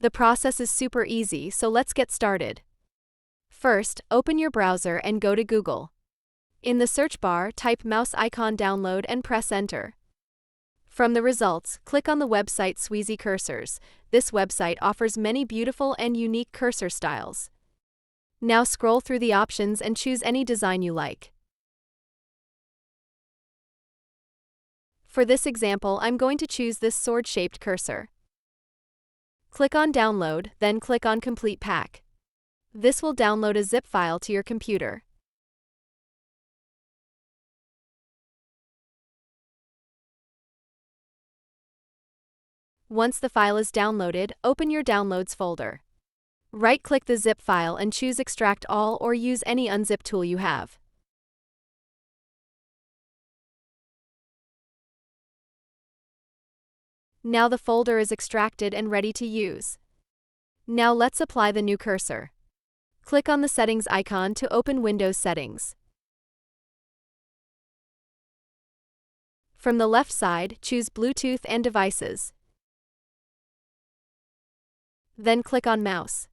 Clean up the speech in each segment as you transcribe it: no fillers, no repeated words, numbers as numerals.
The process is super easy, so let's get started. First, open your browser and go to Google. In the search bar, type mouse icon download and press enter. From the results, click on the website Sweezy Cursors. This website offers many beautiful and unique cursor styles. Now scroll through the options and choose any design you like. For this example, I'm going to choose this sword-shaped cursor. Click on Download, then click on Complete Pack. This will download a zip file to your computer. Once the file is downloaded, open your Downloads folder. Right-click the zip file and choose Extract All or use any unzip tool you have. Now the folder is extracted and ready to use. Now let's apply the new cursor. Click on the Settings icon to open Windows Settings. From the left side, choose Bluetooth and Devices. Then click on Mouse.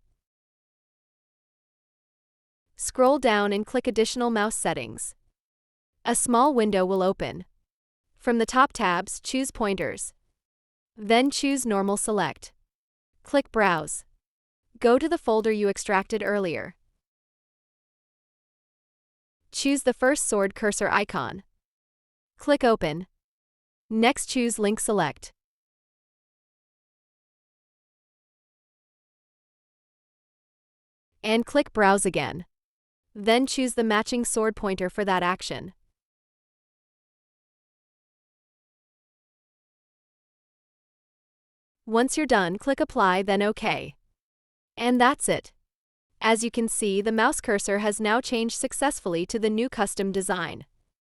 Scroll down and click Additional Mouse Settings. A small window will open. From the top tabs, choose Pointers. Then choose Normal Select. Click Browse. Go to the folder you extracted earlier. Choose the first sword cursor icon. Click Open. Next, choose Link Select. And click Browse again. Then choose the matching sword pointer for that action. Once you're done, click Apply, then OK. And that's it. As you can see, the mouse cursor has now changed successfully to the new custom design.